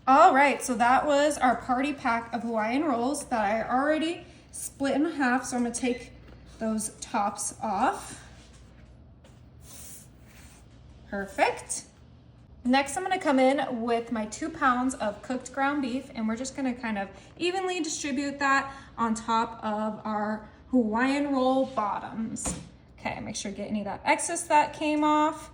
All right, so that was our party pack of Hawaiian rolls that I already split in half. So I'm gonna take those tops off. Perfect. Next, I'm gonna come in with my 2 pounds of cooked ground beef, and we're just gonna kind of evenly distribute that on top of our Hawaiian roll bottoms. Okay, make sure to get any of that excess that came off.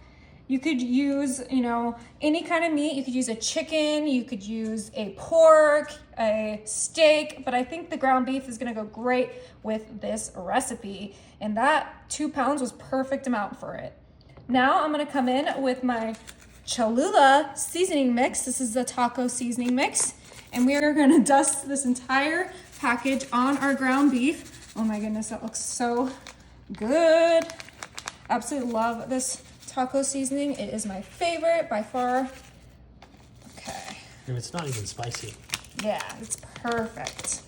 You could use, any kind of meat. You could use a chicken, you could use a pork, a steak, but I think the ground beef is gonna go great with this recipe. And that 2 pounds was perfect amount for it. Now I'm gonna come in with my Cholula seasoning mix. This is the taco seasoning mix. And we are gonna dust this entire package on our ground beef. Oh my goodness, that looks so good. Absolutely love this taco seasoning. It is my favorite by far. Okay. And it's not even spicy. Yeah, it's perfect.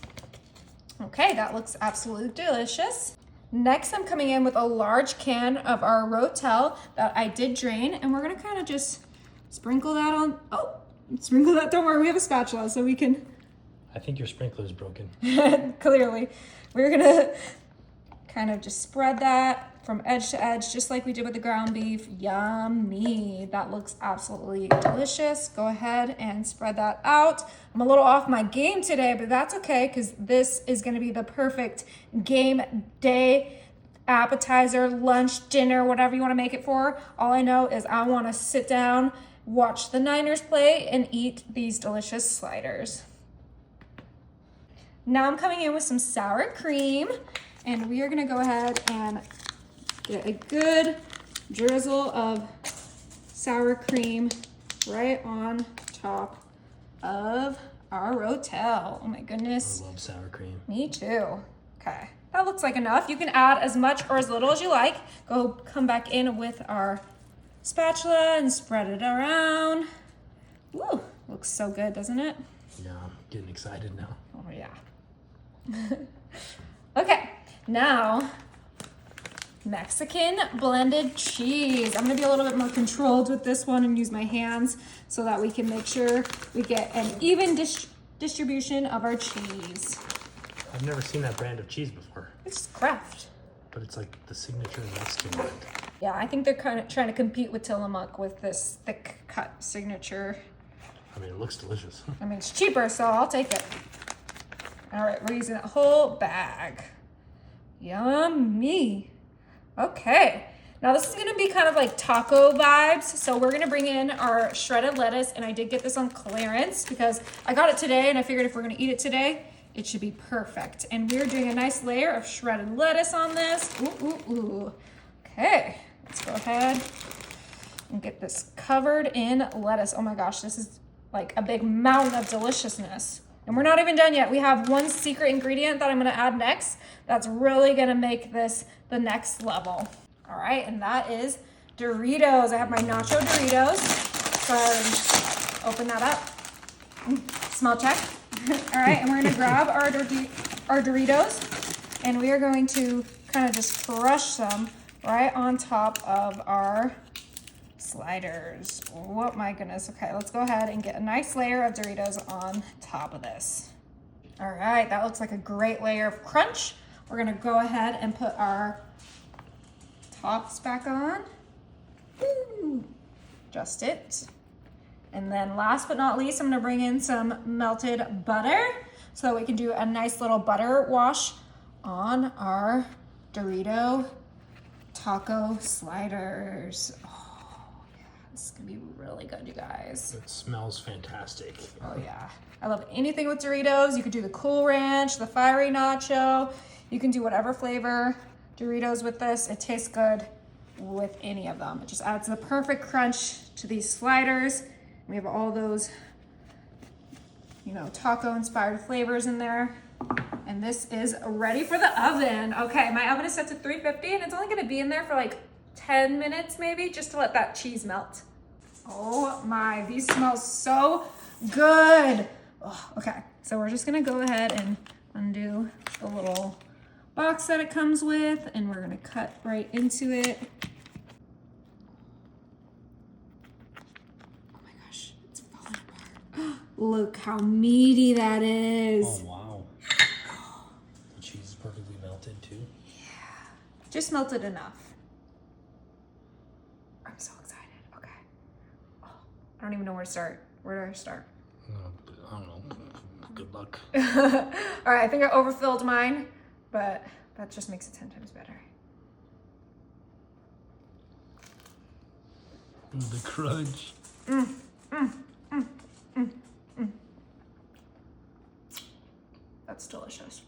Okay, that looks absolutely delicious. Next, I'm coming in with a large can of our Rotel that I did drain, and we're gonna kind of just sprinkle that on. Oh, sprinkle that. Don't worry, we have a spatula, so we can. I think your sprinkler is broken. Clearly, we're gonna kind of just spread that from edge to edge, just like we did with the ground beef. Yummy. That looks absolutely delicious. Go ahead and spread that out. I'm a little off my game today, but that's okay, because this is gonna be the perfect game day appetizer, lunch, dinner, whatever you wanna make it for. All I know is I wanna sit down, watch the Niners play, and eat these delicious sliders. Now I'm coming in with some sour cream, and we are gonna go ahead and get a good drizzle of sour cream right on top of our Rotel. Oh my goodness. I love sour cream. Me too. Okay, that looks like enough. You can add as much or as little as you like. Come back in with our spatula and spread it around. Woo, looks so good, doesn't it? Yeah, I'm getting excited now. Oh yeah. Okay, now Mexican blended cheese. I'm gonna be a little bit more controlled with this one and use my hands so that we can make sure we get an even distribution of our cheese. I've never seen that brand of cheese before. It's Kraft. But it's like the signature Mexican brand. Yeah, I think they're kind of trying to compete with Tillamook with this thick cut signature. I mean, it looks delicious. I mean, it's cheaper, so I'll take it. All right, we're using a whole bag. Yummy. Okay, now this is gonna be kind of like taco vibes. So we're gonna bring in our shredded lettuce, and I did get this on clearance because I got it today and I figured if we're gonna eat it today, it should be perfect. And we're doing a nice layer of shredded lettuce on this. Ooh, ooh, ooh. Okay, let's go ahead and get this covered in lettuce. Oh my gosh, this is like a big mountain of deliciousness. And we're not even done yet. We have one secret ingredient that I'm gonna add next that's really gonna make this the next level. All right, and that is Doritos. I have my nacho Doritos. So open that up. Smell check. All right, and we're gonna grab our Doritos, and we are going to kind of just crush them right on top of our sliders. Oh my goodness. Okay, let's go ahead and get a nice layer of Doritos on top of this. All right, that looks like a great layer of crunch. We're gonna go ahead and put our tops back on. Woo. Just it. And then last but not least, I'm gonna bring in some melted butter so that we can do a nice little butter wash on our Dorito taco sliders. This is gonna be really good, you guys. It smells fantastic. Oh yeah. I love anything with Doritos. You could do the Cool Ranch, the Fiery Nacho. You can do whatever flavor Doritos with this. It tastes good with any of them. It just adds the perfect crunch to these sliders. We have all those, taco inspired flavors in there. And this is ready for the oven. Okay, my oven is set to 350 and it's only gonna be in there for like 10 minutes maybe, just to let that cheese melt. Oh my, these smell so good. Oh, okay, so we're just gonna go ahead and undo the little box that it comes with, and we're gonna cut right into it. Oh my gosh, it's falling apart. Look how meaty that is. Oh, wow. The cheese is perfectly melted, too. Just melted enough. I'm so excited. Okay. Oh, I don't even know where to start. Where do I start? I don't know. Good luck. All right, I think I overfilled mine, but that just makes it 10 times better. The crunch. That's delicious.